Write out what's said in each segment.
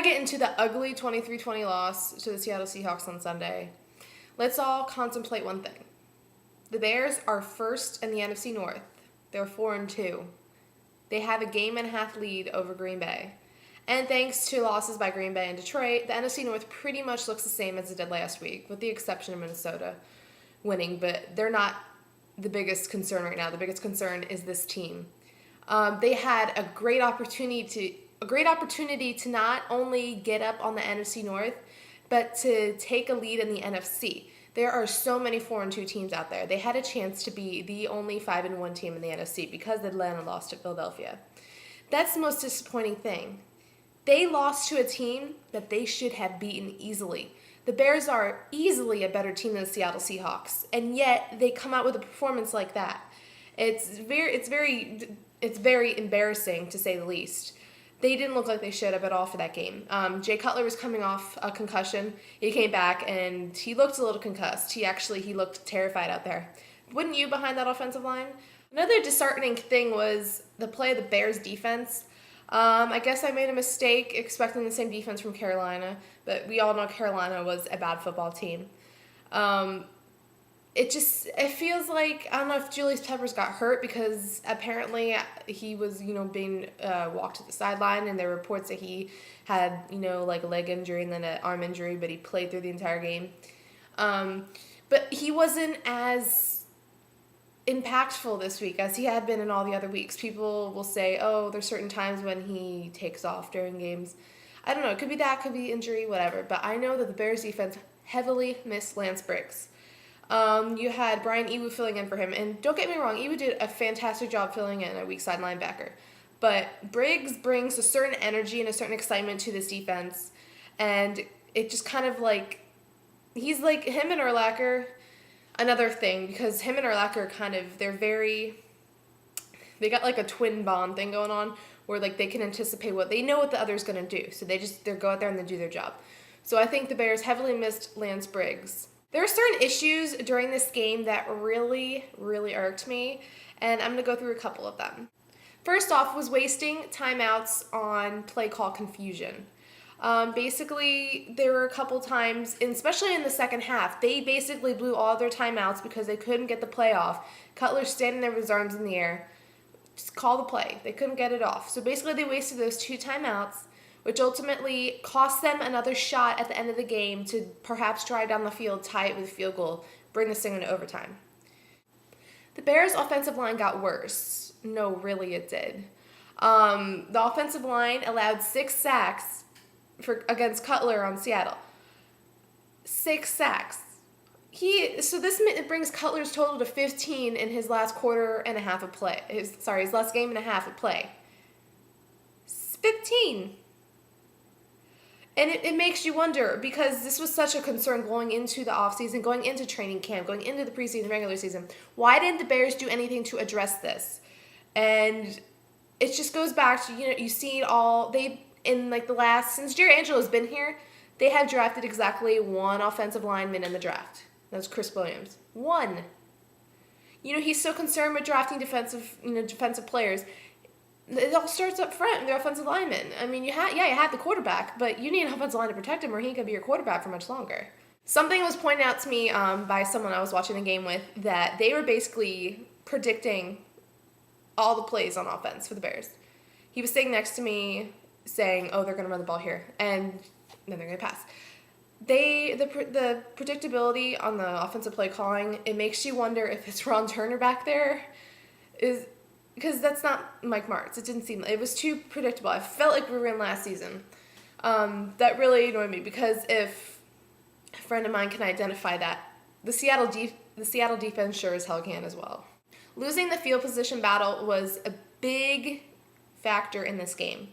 I get into the ugly 23-20 loss to the Seattle Seahawks on Sunday, let's all contemplate one thing. The Bears are first in the NFC North. They're 4-2. They have a game-and-a-half lead over Green Bay. And thanks to losses by Green Bay and Detroit, the NFC North pretty much looks the same as it did last week, with the exception of Minnesota winning. But they're not the biggest concern right now. The biggest concern is this team. They had a great opportunity to not only get up on the NFC North, but to take a lead in the NFC. There are so many 4-2 teams out there. They had a chance to be the only 5-1 team in the NFC because Atlanta lost to Philadelphia. That's the most disappointing thing. They lost to a team that they should have beaten easily. The Bears are easily a better team than the Seattle Seahawks, and yet they come out with a performance like that. It's very embarrassing, to say the least. They didn't look like they showed up at all for that game. Jay Cutler was coming off a concussion. He came back, and he looked a little concussed. He looked terrified out there. Wouldn't you behind that offensive line? Another disheartening thing was the play of the Bears' defense. I guess I made a mistake expecting the same defense from Carolina, but we all know Carolina was a bad football team. It feels like, I don't know if Julius Peppers got hurt because apparently he was, being walked to the sideline, and there were reports that he had, like a leg injury and then an arm injury, but he played through the entire game. But he wasn't as impactful this week as he had been in all the other weeks. People will say, oh, there's certain times when he takes off during games. I don't know. It could be that, could be injury, whatever. But I know that the Bears defense heavily missed Lance Briggs. You had Brian Ewu filling in for him. And don't get me wrong, Ewu did a fantastic job filling in a weak side linebacker. But Briggs brings a certain energy and a certain excitement to this defense. And it just kind of like, he's like him and Urlacher. Another thing, because him and Urlacher they got like a twin bond thing going on where like they can anticipate they know what the other's going to do. So they go out there and they do their job. So I think the Bears heavily missed Lance Briggs. There are certain issues during this game that really, really irked me, and I'm going to go through a couple of them. First off was wasting timeouts on play call confusion. Basically, there were a couple times, and especially in the second half, they basically blew all their timeouts because they couldn't get the play off. Cutler standing there with his arms in the air. Just call the play. They couldn't get it off. So basically, they wasted those 2 timeouts, which ultimately cost them another shot at the end of the game to perhaps drive down the field, tie it with a field goal, bring this thing into overtime. The Bears' offensive line got worse. No, really it did. The offensive line allowed 6 sacks against Cutler on Seattle. 6 sacks. It brings Cutler's total to 15 in his last quarter and a half of play. His last game and a half of play. 15. And it makes you wonder, because this was such a concern going into the offseason, going into training camp, going into the preseason, regular season. Why didn't the Bears do anything to address this? And it just goes back to, you see it all. Since Jerry Angelo's been here, they have drafted exactly 1 offensive lineman in the draft. That's Chris Williams. 1. He's so concerned with drafting defensive players. It all starts up front, the offensive lineman. I mean, you have the quarterback, but you need an offensive line to protect him or he ain't going to be your quarterback for much longer. Something was pointed out to me by someone I was watching the game with, that they were basically predicting all the plays on offense for the Bears. He was sitting next to me saying, oh, they're going to run the ball here, and then they're going to pass. The predictability on the offensive play calling, it makes you wonder if it's Ron Turner back there, because that's not Mike Martz. It was too predictable. I felt like we were in last season. That really annoyed me, because if a friend of mine can identify that, the Seattle defense sure as hell can as well. Losing the field position battle was a big factor in this game.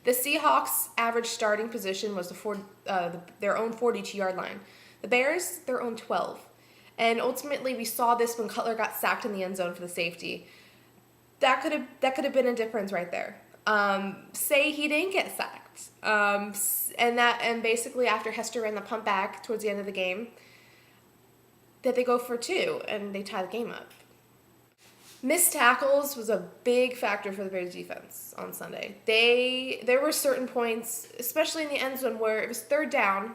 The Seahawks' average starting position was their own 42-yard line. The Bears, their own 12. And ultimately, we saw this when Cutler got sacked in the end zone for the safety. That could have been a difference right there. Say he didn't get sacked, and basically after Hester ran the pump back towards the end of the game, that they go for 2 and they tie the game up. Missed tackles was a big factor for the Bears defense on Sunday. There were certain points, especially in the end zone, where it was third down.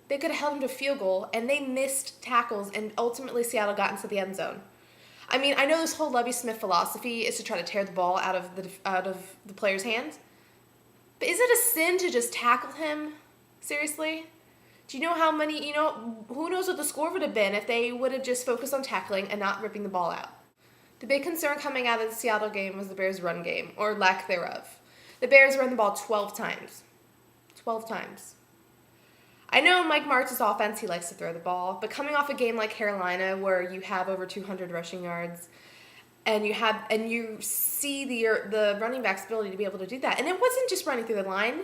They could have held them to a field goal, and they missed tackles, and ultimately Seattle got into the end zone. I mean, I know this whole Lovie Smith philosophy is to try to tear the ball out of the player's hands, but is it a sin to just tackle him? Seriously? Do you know how many, who knows what the score would have been if they would have just focused on tackling and not ripping the ball out? The big concern coming out of the Seattle game was the Bears' run game, or lack thereof. The Bears ran the ball 12 times. 12 times. I know Mike Martz's offense, he likes to throw the ball, but coming off a game like Carolina where you have over 200 rushing yards, and you see the running back's ability to be able to do that. And it wasn't just running through the line.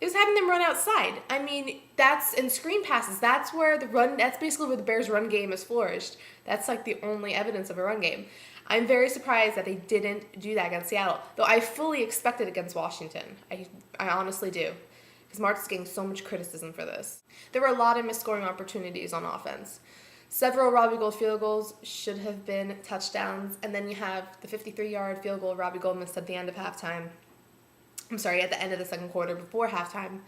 It was having them run outside. I mean, and screen passes. That's basically where the Bears' run game has flourished. That's like the only evidence of a run game. I'm very surprised that they didn't do that against Seattle, though I fully expect it against Washington. I honestly do, because Martz is getting so much criticism for this. There were a lot of missed scoring opportunities on offense. Several Robbie Gould field goals should have been touchdowns, and then you have the 53-yard field goal Robbie Gould missed at the end of halftime. At the end of the second quarter before halftime.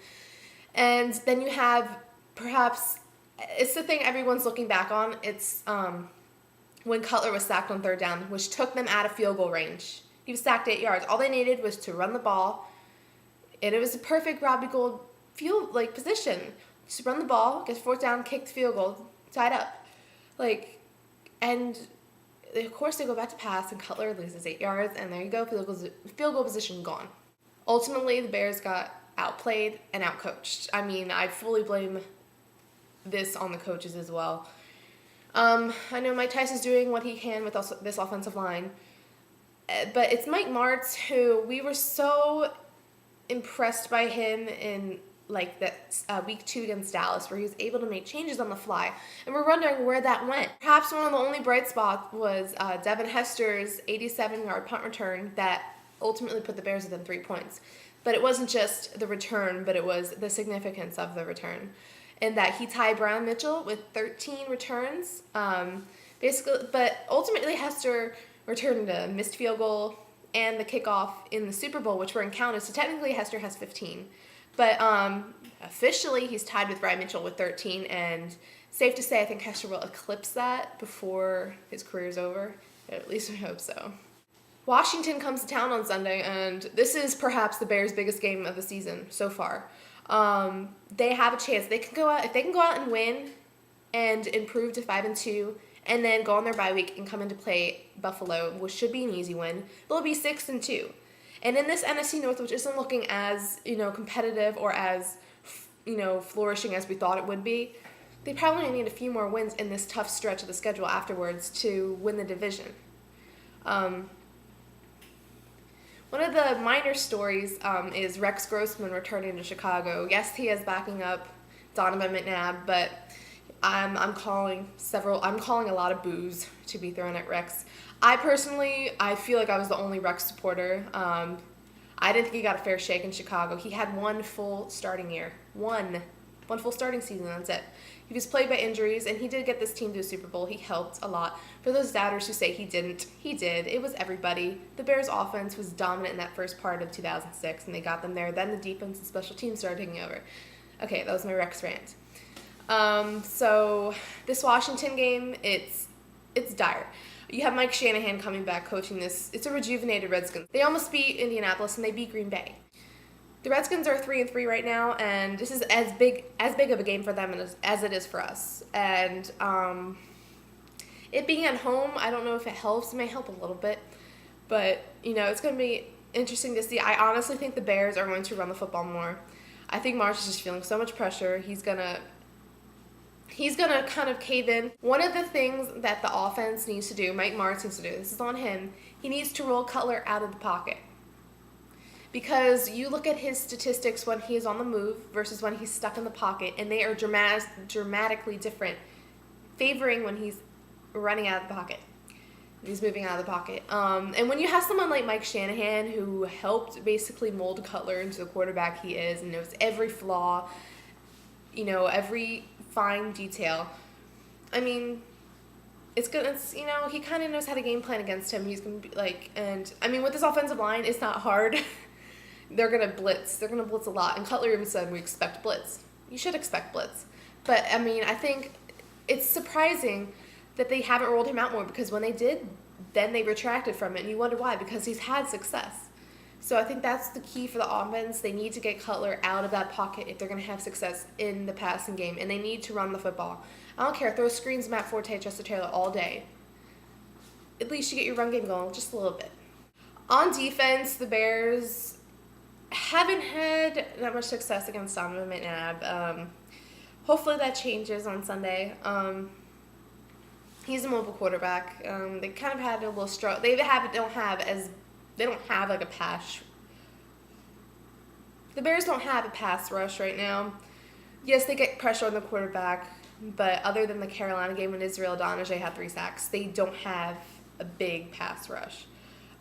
And then you have, perhaps, it's the thing everyone's looking back on. It's when Cutler was sacked on third down, which took them out of field goal range. He was sacked 8 yards. All they needed was to run the ball, and it was a perfect Robbie Gould position. Just run the ball, get fourth down, kick the field goal, tied up. And of course they go back to pass, and Cutler loses 8 yards, and there you go, field goal position gone. Ultimately, the Bears got outplayed and outcoached. I mean, I fully blame this on the coaches as well. I know Mike Tyson's doing what he can with this offensive line, but it's Mike Martz who we were so impressed by him in that week 2 against Dallas, where he was able to make changes on the fly, and we're wondering where that went. Perhaps one of the only bright spots was Devin Hester's 87-yard punt return that ultimately put the Bears within 3 points. But it wasn't just the return, but it was the significance of the return, in that he tied Brian Mitchell with 13 returns. But ultimately Hester returned a missed field goal and the kickoff in the Super Bowl, which were encountered. So technically Hester has 15. But officially he's tied with Brian Mitchell with 13, and safe to say I think Hester will eclipse that before his career's over. At least I hope so. Washington comes to town on Sunday, and this is perhaps the Bears' biggest game of the season so far. They have a chance. If they can go out and win and improve to 5-2, and then go on their bye week and come into play Buffalo, which should be an easy win, they'll be 6-2. And in this NFC North, which isn't looking as competitive or as flourishing as we thought it would be, they probably need a few more wins in this tough stretch of the schedule afterwards to win the division. One of the minor stories is Rex Grossman returning to Chicago. Yes, he is backing up Donovan McNabb, but I'm calling a lot of boos to be thrown at Rex. I feel like I was the only Rex supporter. I didn't think he got a fair shake in Chicago. He had one full starting year. One full starting season, that's it. He was plagued by injuries, and he did get this team to a Super Bowl. He helped a lot. For those doubters who say he didn't, he did. It was everybody. The Bears' offense was dominant in that first part of 2006, and they got them there. Then the defense and special teams started taking over. Okay, that was my Rex rant. So this Washington game, it's dire. You have Mike Shanahan coming back coaching this. It's a rejuvenated Redskins. They almost beat Indianapolis, and they beat Green Bay. The Redskins are 3-3 right now, and this is as big of a game for them as it is for us. And it being at home, I don't know if it helps. It may help a little bit, but it's going to be interesting to see. I honestly think the Bears are going to run the football more. I think Marsh is just feeling so much pressure. He's gonna kind of cave in. One of the things that the offense needs to do, Mike Martz needs to do, this is on him, he needs to roll Cutler out of the pocket. Because you look at his statistics when he is on the move versus when he's stuck in the pocket, and they are dramatically different, favoring when he's running out of the pocket. He's moving out of the pocket. And when you have someone like Mike Shanahan, who helped basically mold Cutler into the quarterback he is, and knows every flaw, every fine detail, I mean, It's he kind of knows how to game plan against him. He's gonna be and I mean with this offensive line, it's not hard. They're gonna blitz. They're gonna blitz a lot. And Cutler even said we expect blitz. You should expect blitz. But I mean, I think it's surprising that they haven't rolled him out more, because when they did, then they retracted from it, and you wonder why, because he's had success. So I think that's the key for the offense. They need to get Cutler out of that pocket if they're going to have success in the passing game, and they need to run the football. I don't care. Throw screens Matt Forte, Justin Taylor all day. At least you get your run game going just a little bit. On defense, the Bears haven't had that much success against Donovan McNabb. Hopefully that changes on Sunday. He's a mobile quarterback. They kind of had a little struggle. They don't have like a pass. The Bears don't have a pass rush right now. Yes, they get pressure on the quarterback, but other than the Carolina game when Israel Donajay had 3 sacks, they don't have a big pass rush.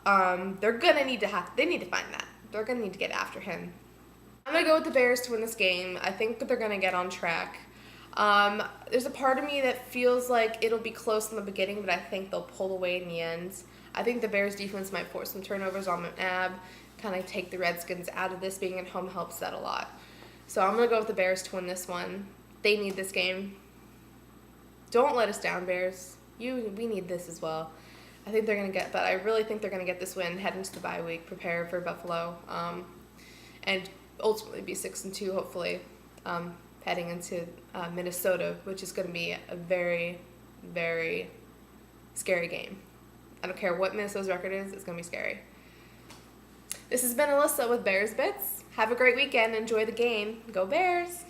They're gonna need to find that. They're gonna need to get after him. I'm gonna go with the Bears to win this game. I think that they're gonna get on track. There's a part of me that feels like it'll be close in the beginning, but I think they'll pull away in the end. I think the Bears defense might force some turnovers on McNabb, kind of take the Redskins out of this. Being at home helps that a lot. So I'm going to go with the Bears to win this one. They need this game. Don't let us down, Bears. We need this as well. I really think they're going to get this win, head into the bye week, prepare for Buffalo, and ultimately be 6-2, hopefully, heading into Minnesota, which is going to be a very, very scary game. I don't care what Minnesota's record is, it's going to be scary. This has been Alyssa with Bears Bits. Have a great weekend. Enjoy the game. Go Bears!